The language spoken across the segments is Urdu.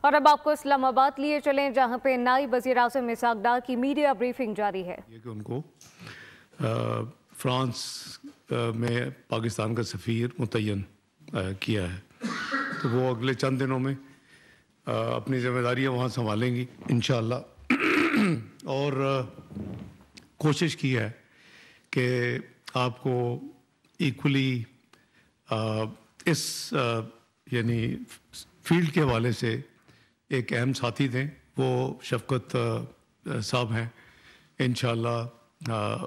اور اب آپ کو اسلام آباد لیے چلیں جہاں پہ نائب وزیر اعظم اسحاق ڈار کی میڈیا بریفنگ جاری ہے۔ یہ کہ ان کو فرانس میں پاکستان کا سفیر متعین کیا ہے، تو وہ اگلے چند دنوں میں اپنی ذمہ داریاں وہاں سنبھالیں گی انشاءاللہ، اور کوشش کی ہے کہ آپ کو ایکولی اس یعنی فیلڈ کے حوالے سے ایک اہم ساتھی تھے، وہ شفقت صاحب ہیں۔ انشاءاللہ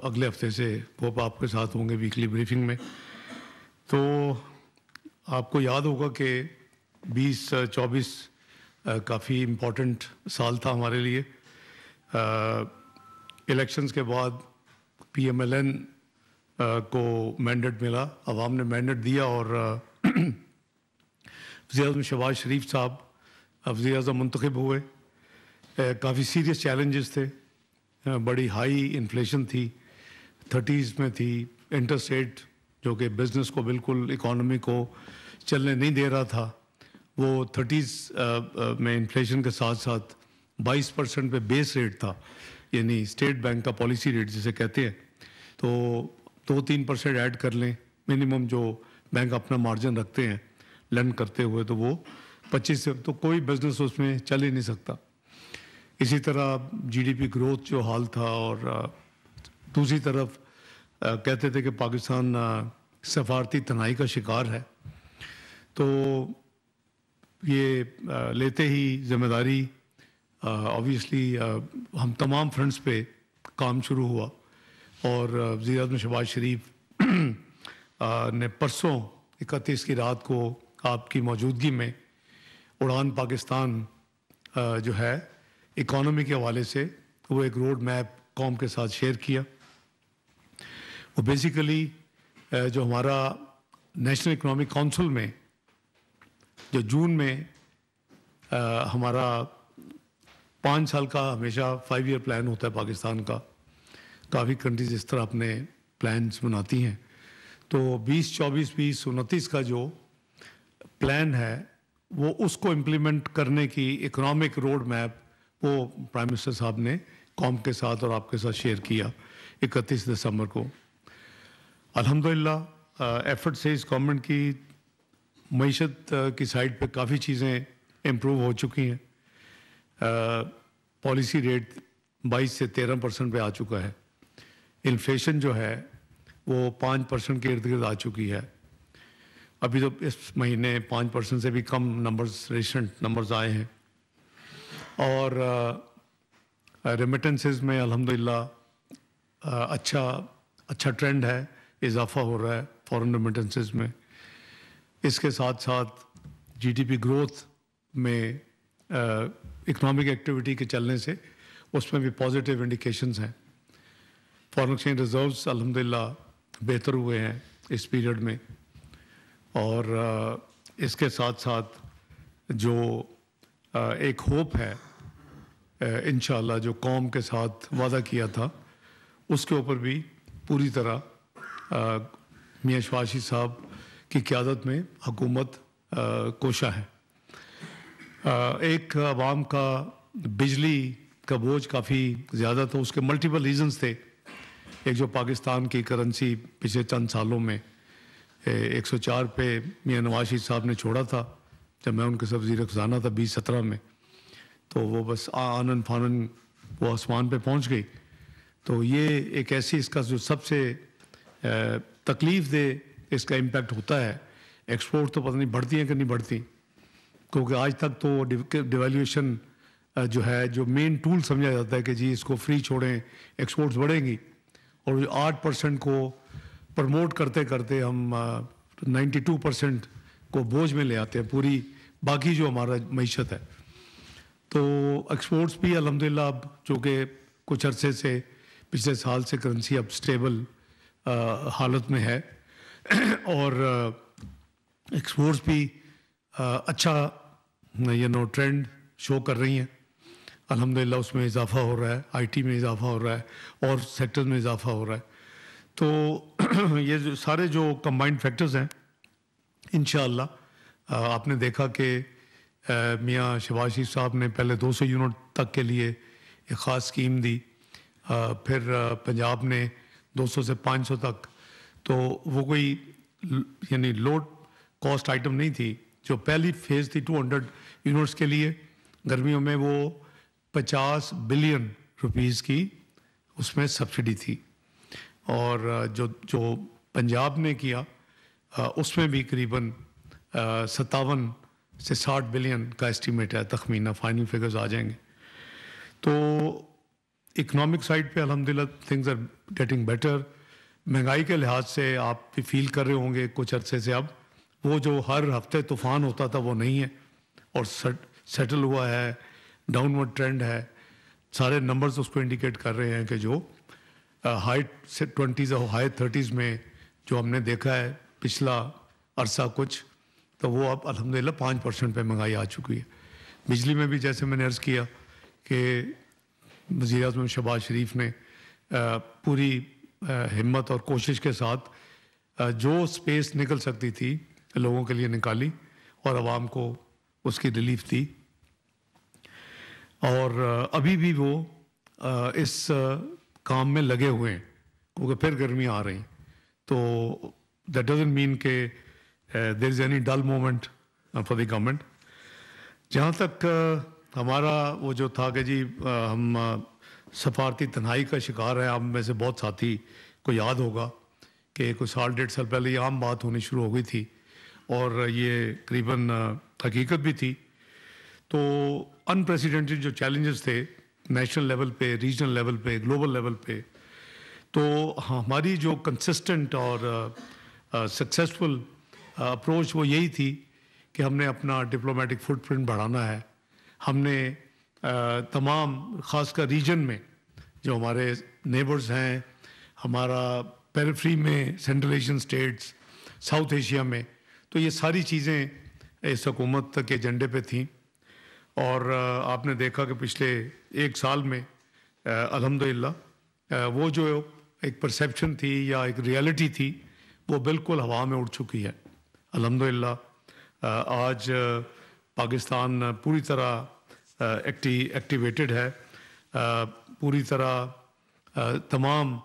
اگلے ہفتے سے وہ آپ کے ساتھ ہوں گے ویکلی بریفنگ میں۔ تو آپ کو یاد ہوگا کہ 2024 کافی امپورٹنٹ سال تھا ہمارے لیے۔ الیکشنز کے بعد PMLN کو مینڈیٹ ملا، عوام نے مینڈیٹ دیا، اور وزیر اعظم شہباز شریف صاحب وزیر اعظم منتخب ہوئے۔ کافی سیریس چیلنجز تھے، بڑی ہائی انفلیشن تھی، 30s میں تھی، انٹرسٹ ریٹ جو کہ بزنس کو بالکل اکانومی کو چلنے نہیں دے رہا تھا، وہ 30s میں انفلیشن کے ساتھ ساتھ 22% پہ بیس ریٹ تھا، یعنی اسٹیٹ بینک کا پالیسی ریٹ جسے کہتے ہیں۔ تو 2-3% ایڈ کر لیں منیمم جو بینک اپنا مارجن رکھتے ہیں لینڈ کرتے ہوئے، تو وہ 25 سے تو کوئی بزنس اس میں چل ہی نہیں سکتا۔ اسی طرح GDP گروتھ جو حال تھا، اور دوسری طرف کہتے تھے کہ پاکستان سفارتی تنہائی کا شکار ہے۔ تو یہ لیتے ہی ذمہ داری آبویسلی ہم تمام فرنٹس پہ کام شروع ہوا، اور وزیر اعظم شہباز شریف نے پرسوں 31 کی رات کو آپ کی موجودگی میں اڑان پاکستان جو ہے اکانومی کے حوالے سے وہ ایک روڈ میپ قوم کے ساتھ شیئر کیا۔ وہ بیسیکلی جو ہمارا نیشنل اکنامک کونسل میں جو جون میں ہمارا 5 سال کا ہمیشہ 5 ایئر پلان ہوتا ہے پاکستان کا، کافی کنٹریز اس طرح اپنے پلانز بناتی ہیں، تو 2024 2029 کا جو پلان ہے وہ اس کو امپلیمنٹ کرنے کی اکنامک روڈ میپ وہ پرائم منسٹر صاحب نے قوم کے ساتھ اور آپ کے ساتھ شیئر کیا 31 دسمبر کو۔ الحمدللہ ایفرٹ سے اس گورنمنٹ کی معیشت کی سائڈ پہ کافی چیزیں امپروو ہو چکی ہیں۔ پالیسی ریٹ 22 سے 13% پہ آ چکا ہے، انفلیشن جو ہے وہ 5% کے ارد گرد آ چکی ہے۔ ابھی تو اس مہینے 5% سے بھی کم ریسنٹ نمبرز آئے ہیں، اور ریمیٹنسز میں الحمدللہ اچھا ٹرینڈ ہے، اضافہ ہو رہا ہے فورن ریمیٹنسز میں۔ اس کے ساتھ ساتھ GDP گروتھ میں اکنامک ایکٹیویٹی کے چلنے سے اس میں بھی پازیٹیو انڈیکیشنز ہیں۔ فارن ایکسچینج ریزروز الحمدللہ بہتر ہوئے ہیں اس پیریڈ میں، اور اس کے ساتھ ساتھ جو ایک ہوپ ہے انشاءاللہ جو قوم کے ساتھ وعدہ کیا تھا، اس کے اوپر بھی پوری طرح میاں شہباز شریف صاحب کی قیادت میں حکومت کوشاں ہے۔ ایک عوام کا بجلی کا بوجھ کافی زیادہ تھا، اس کے ملٹیپل ریزنز تھے۔ ایک جو پاکستان کی کرنسی پچھلے چند سالوں میں 104 پہ میاں نواز شریف صاحب نے چھوڑا تھا جب میں ان کے ساتھ وزیر خزانہ تھا 2017 میں، تو وہ بس آنن فانن وہ آسمان پہ پہنچ گئی۔ تو یہ ایک ایسی اس کا جو سب سے تکلیف دہ اس کا امپیکٹ ہوتا ہے۔ ایکسپورٹ تو پتہ نہیں بڑھتی ہیں کہ نہیں بڑھتی، کیونکہ آج تک تو ڈیویلیویشن جو ہے جو مین ٹول سمجھا جاتا ہے کہ جی اس کو فری چھوڑیں ایکسپورٹس بڑھیں گی، اور 8% کو پرموٹ کرتے کرتے ہم 92% کو بوجھ میں لے آتے ہیں پوری باقی جو ہمارا معیشت ہے۔ تو ایکسپورٹس بھی الحمدللہ اب چونکہ کچھ عرصے سے پچھلے سال سے کرنسی اب سٹیبل حالت میں ہے، اور ایکسپورٹس بھی اچھا ٹرینڈ شو کر رہی ہیں الحمدللہ، اس میں اضافہ ہو رہا ہے، IT میں اضافہ ہو رہا ہے اور سیکٹرز میں اضافہ ہو رہا ہے۔ تو یہ جو سارے جو کمبائنڈ فیکٹرز ہیں انشاءاللہ آپ نے دیکھا کہ میاں شہباز شریف صاحب نے پہلے 200 یونٹ تک کے لیے ایک خاص اسکیم دی, پھر پنجاب نے 200 سے 500 تک. تو وہ کوئی یعنی لو کاسٹ آئٹم نہیں تھی. جو پہلی فیز تھی 200 یونٹس کے لیے گرمیوں میں, وہ 50 بلین روپیز کی اس میں سبسڈی تھی. اور جو پنجاب نے کیا اس میں بھی قریباً 57 سے 60 بلین کا اسٹیمیٹ ہے, تخمینہ, فائنل فگرز آ جائیں گے. تو اکنامک سائڈ پہ الحمدللہ تھنگز آر گیٹنگ بیٹر. مہنگائی کے لحاظ سے آپ بھی فیل کر رہے ہوں گے کچھ عرصے سے, اب وہ جو ہر ہفتے طوفان ہوتا تھا وہ نہیں ہے, اور سیٹل ہوا ہے, ڈاؤن ورڈ ٹرینڈ ہے. سارے نمبرز اس کو انڈیکیٹ کر رہے ہیں کہ جو ہائی 20s اور ہائی 30s میں جو ہم نے دیکھا ہے پچھلا عرصہ کچھ, تو وہ اب الحمدللہ 5% پہ مہنگائی آ چکی ہے. بجلی میں بھی جیسے میں نے عرض کیا کہ وزیر اعظم شہباز شریف نے پوری ہمت اور کوشش کے ساتھ جو سپیس نکل سکتی تھی لوگوں کے لیے نکالی, اور عوام کو اس کی ریلیف دی. اور ابھی بھی وہ اس کام میں لگے ہوئے ہیں, کیونکہ پھر گرمیاں آ رہی ہیں. تو دیٹ ڈزنٹ مین کہ there is any dull moment for the government. جہاں تک ہمارا وہ جو تھا کہ جی ہم سفارتی تنہائی کا شکار ہیں, آپ میں سے بہت ساتھی کو یاد ہوگا کہ کوئی 1.5 سال پہلے یہ عام بات ہونی شروع ہو گئی تھی, اور یہ قریباً حقیقت بھی تھی. تو انپریسیڈنٹڈ جو چیلنجز تھے نیشنل لیول پہ, ریجنل لیول پہ, گلوبل لیول پہ, تو ہماری جو کنسسٹنٹ اور سکسیزفل اپروچ وہ یہی تھی کہ ہم نے اپنا ڈپلومیٹک فٹ پرنٹ بڑھانا ہے. ہم نے تمام خاص کر ریجن میں جو ہمارے نیبرز ہیں, ہمارا پیریفری میں central Asian states, south Asia میں, تو یہ ساری چیزیں اس حکومت کے ایجنڈے پہ تھیں. اور آپ نے دیکھا کہ پچھلے 1 سال میں الحمدللہ وہ جو ایک پرسیپشن تھی یا ایک ریالٹی تھی وہ بالکل ہوا میں اڑ چکی ہے. الحمدللہ آج پاکستان پوری طرح ایکٹیویٹڈ ہے, پوری طرح تمام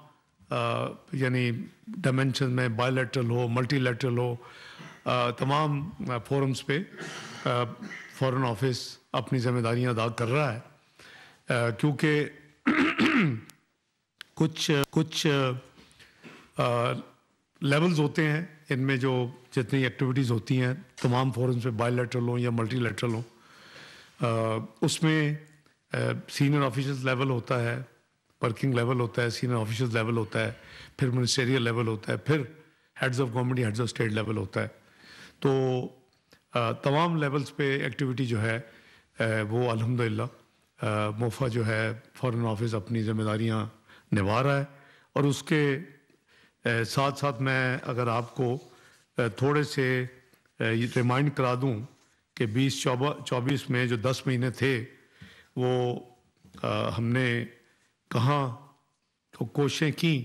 یعنی ڈائمینشن میں, بائی لیٹرل ہو, ملٹی لیٹرل ہو, تمام فورمز پہ فارن آفس اپنی ذمہ داریاں ادا کر رہا ہے. کیونکہ کچھ لیولز ہوتے ہیں ان میں جو جتنی ایکٹیویٹیز ہوتی ہیں تمام فورمز پہ, بائی لیٹرل ہوں یا ملٹی لیٹرل ہوں, اس میں سینئر آفیشلز لیول ہوتا ہے, ورکنگ لیول ہوتا ہے, سینئر آفیشلز لیول ہوتا ہے, پھر منسٹریل لیول ہوتا ہے, پھر ہیڈز آف گورنمنٹ یا ہیڈز آف اسٹیٹ لیول ہوتا ہے. تو تمام لیولز پہ ایکٹیویٹی جو ہے وہ الحمدللہ موفا جو ہے فارن آفس اپنی ذمہ داریاں نبھا رہا ہے. اور اس کے ساتھ ساتھ میں اگر آپ کو تھوڑے سے ریمائنڈ کرا دوں کہ 2024 میں جو 10 مہینے تھے وہ ہم نے کہاں کوششیں کی.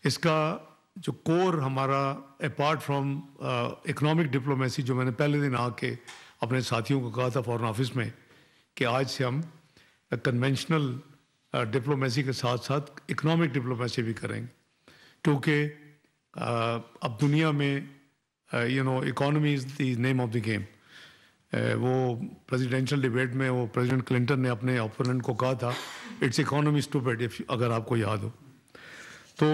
اس کا جو کور ہمارا اپارٹ فرام اکنامک ڈپلومیسی, جو میں نے پہلے دن آ کے اپنے ساتھیوں کو کہا تھا فارن آفس میں کہ آج سے ہم کنونشنل ڈپلومیسی کے ساتھ ساتھ اکنامک ڈپلومیسی بھی کریں گے, کیونکہ اب دنیا میں economy is the name of the game. وہ پریزیڈینشیل ڈیبیٹ میں وہ پریزیڈنٹ کلنٹن نے اپنے اوپوننٹ کو کہا تھا اٹس اکانومی اسٹوپڈ, اگر آپ کو یاد ہو. تو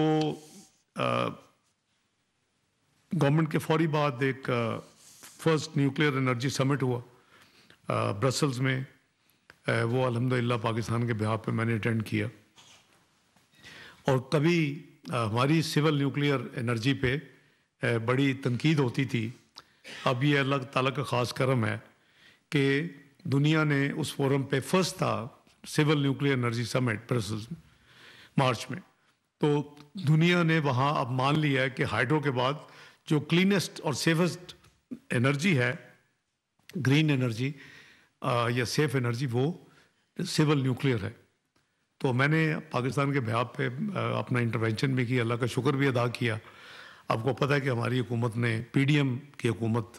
گورنمنٹ کے فوری بعد ایک فرسٹ نیوکلیئر انرجی سمٹ ہوا برسلز میں, وہ الحمدللہ پاکستان کے بہاف پہ میں نے اٹینڈ کیا. اور کبھی ہماری سول نیوکلیئر انرجی پہ بڑی تنقید ہوتی تھی, اب یہ اللہ تعالیٰ کا خاص کرم ہے کہ دنیا نے اس فورم پہ فرسٹ تھا سول نیوکلیئر انرجی سمٹ برسلز میں مارچ میں. تو دنیا نے وہاں اب مان لیا ہے کہ ہائیڈرو کے بعد جو کلینسٹ اور سیفسٹ انرجی ہے, گرین انرجی یا سیف انرجی, وہ سول نیوکلیئر ہے. تو میں نے پاکستان کے بہاف پہ اپنا انٹرونشن بھی کیا, اللہ کا شکر بھی ادا کیا. آپ کو پتہ ہے کہ ہماری حکومت نے پی ڈی ایم کی حکومت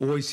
OIC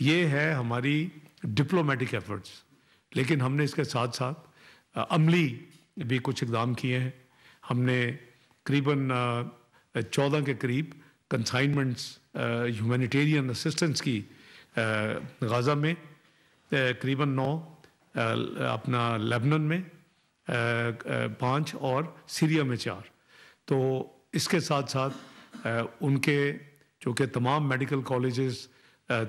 یہ ہے ہماری ڈپلومیٹک ایفرٹس، لیکن ہم نے اس کے ساتھ ساتھ عملی بھی کچھ اقدام کیے ہیں. ہم نے قریباً 14 کے قریب کنسائنمنٹس ہیومینیٹیرین اسسٹنس کی غزہ میں، قریباً 9 اپنا لیبنان میں 5 اور سیریا میں 4. تو اس کے ساتھ ساتھ ان کے چونکہ تمام میڈیکل کالجز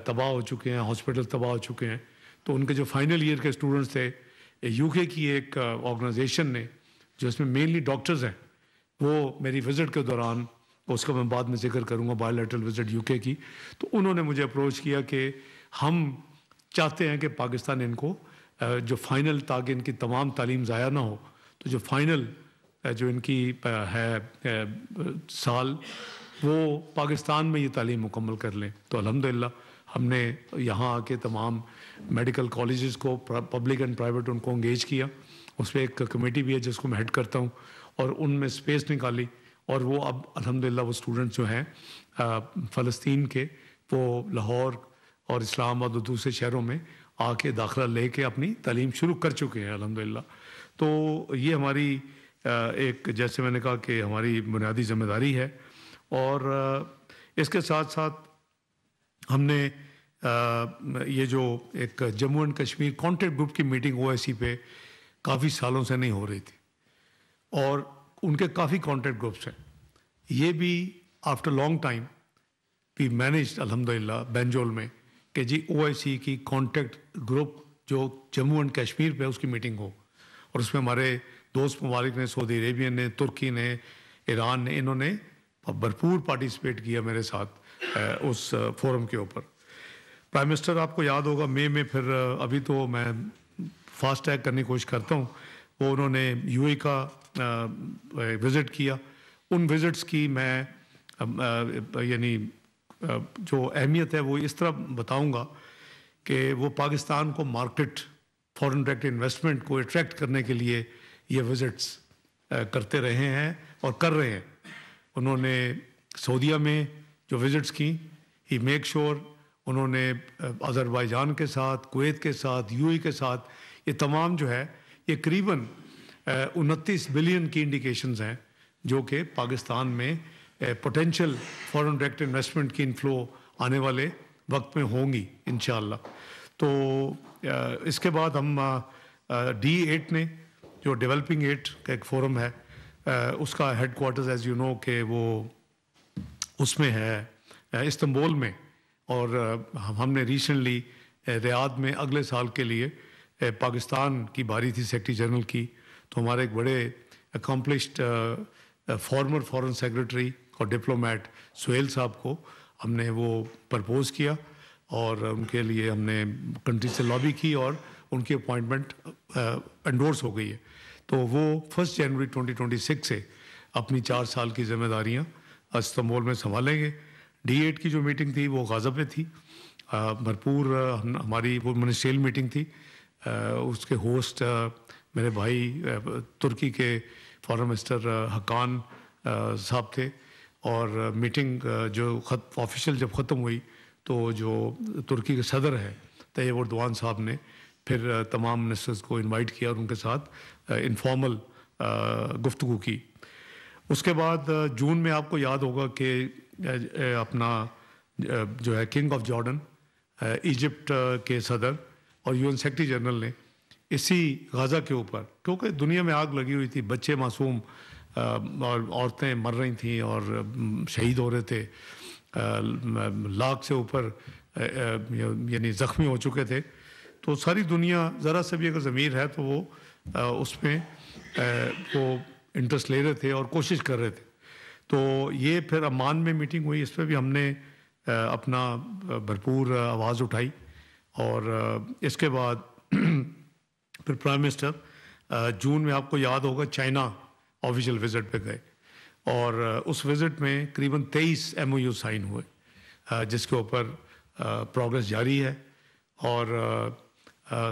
تباہ ہو چکے ہیں، ہاسپٹل تباہ ہو چکے ہیں، تو ان کے جو فائنل ایئر کے اسٹوڈنٹس تھے، یو کے کی ایک آرگنائزیشن نے جو اس میں مینلی ڈاکٹرز ہیں، وہ میری وزٹ کے دوران، اس کا میں بعد میں ذکر کروں گا، بائی لیٹرل وزٹ یو کے کی، تو انہوں نے مجھے اپروچ کیا کہ ہم چاہتے ہیں کہ پاکستان ان کو جو فائنل، تاکہ ان کی تمام تعلیم ضائع نہ ہو، تو جو فائنل جو ان کی ہے سال، وہ پاکستان میں یہ تعلیم مکمل کر لیں. تو الحمدللہ ہم نے یہاں آ کے تمام میڈیکل کالجز کو، پبلک اینڈ پرائیویٹ، ان کو انگیج کیا. اس پہ ایک کمیٹی بھی ہے جس کو میں ہیڈ کرتا ہوں، اور ان میں اسپیس نکالی، اور وہ اب الحمدللہ وہ اسٹوڈنٹس جو ہیں فلسطین کے، وہ لاہور اور اسلام آباد اور دوسرے شہروں میں آ کے داخلہ لے کے اپنی تعلیم شروع کر چکے ہیں الحمدللہ. تو یہ ہماری ایک، جیسے میں نے کہا کہ ہماری بنیادی ذمہ داری ہے. اور اس کے ساتھ ساتھ ہم نے یہ جو ایک Jammu and Kashmir contact group کی میٹنگ OIC پہ کافی سالوں سے نہیں ہو رہی تھی، اور ان کے کافی کانٹیکٹ گروپس ہیں، یہ بھی آفٹر لانگ ٹائم بھی مینیجڈ الحمدللہ بینجول میں، کہ جی OIC کی کانٹیکٹ گروپ جو جموں اینڈ کشمیر پہ اس کی میٹنگ ہو. اور اس میں ہمارے دوست ممالک نے، سعودی عربیہ نے، ترکی نے، ایران نے، انہوں نے بھرپور پارٹیسپیٹ کیا میرے ساتھ اس فورم کے اوپر. پرائم منسٹر آپ کو یاد ہوگا مئی میں، پھر ابھی تو میں فاسٹ ٹریک کرنے کی کوشش کرتا ہوں، وہ انہوں نے UAE کا وزٹ کیا. ان وزٹس کی میں یعنی جو اہمیت ہے وہ اس طرح بتاؤں گا کہ وہ پاکستان کو مارکیٹ، فورن ڈائریکٹ انویسٹمنٹ کو اٹریکٹ کرنے کے لیے یہ وزٹس کرتے رہے ہیں اور کر رہے ہیں. انہوں نے سعودیہ میں جو وزٹس کی، ہی میک شور، انہوں نے آذربائیجان کے ساتھ، کویت کے ساتھ، UAE کے ساتھ، یہ تمام جو ہے یہ قریباً 29 بلین کی انڈیکیشنز ہیں جو کہ پاکستان میں پوٹینشیل فورن ڈائریکٹ انویسٹمنٹ کی انفلو آنے والے وقت میں ہوں گی انشاءاللہ. تو اس کے بعد ہم D8 نے، جو ڈیولپنگ 8 کا ایک فورم ہے، اس کا headquarters as you know کہ وہ اس میں ہے استنبول میں، اور ہم نے ریسنٹلی ریاض میں اگلے سال کے لیے پاکستان کی باری تھی سیکرٹری جنرل کی، تو ہمارے ایک بڑے اکمپلشڈ فارمر فارن سیکرٹری اور ڈپلومیٹ سہیل صاحب کو ہم نے وہ پرپوز کیا، اور ان کے لیے ہم نے کنٹری سے لابی کی، اور ان کی اپوائنٹمنٹ انڈورس ہو گئی ہے. تو وہ 1 جنوری 2026 سے اپنی 4 سال کی ذمہ داریاں استنبول میں سنبھالیں گے. D8 کی جو میٹنگ تھی وہ غازہ پہ تھی، بھرپور ہماری وہ منسٹریل میٹنگ تھی. اس کے ہوسٹ میرے بھائی ترکی کے فارن منسٹر حقان صاحب تھے، اور میٹنگ جو آفیشیل جب ختم ہوئی تو جو ترکی کے صدر ہیں طیب اردوان صاحب نے پھر تمام منسٹرز کو انوائٹ کیا اور ان کے ساتھ انفارمل گفتگو کی. اس کے بعد جون میں آپ کو یاد ہوگا کہ اپنا جو ہے کنگ آف جارڈن، ایجپٹ کے صدر اور UN سیکرٹری جنرل نے اسی غزہ کے اوپر، کیونکہ دنیا میں آگ لگی ہوئی تھی، بچے معصوم اور عورتیں مر رہی تھیں اور شہید ہو رہے تھے، لاکھ سے اوپر یعنی زخمی ہو چکے تھے. تو ساری دنیا ذرا سے بھی اگر ضمیر ہے تو وہ اس میں وہ انٹرسٹ لے رہے تھے اور کوشش کر رہے تھے. تو یہ پھر عمان میں میٹنگ ہوئی، اس پہ بھی ہم نے اپنا بھرپور آواز اٹھائی. اور اس کے بعد پھر پرائم منسٹر جون میں آپ کو یاد ہوگا چائنا آفیشیل وزٹ پہ گئے، اور اس وزٹ میں قریباً 23 MOU سائن ہوئے جس کے اوپر پروگرس جاری ہے. اور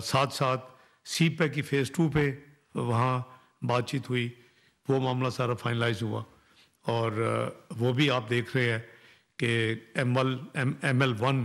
ساتھ ساتھ CPEC کی فیز 2 پہ وہاں بات چیت ہوئی، وہ معاملہ سارا فائنلائز ہوا. اور وہ بھی آپ دیکھ رہے ہیں کہ ML1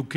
UK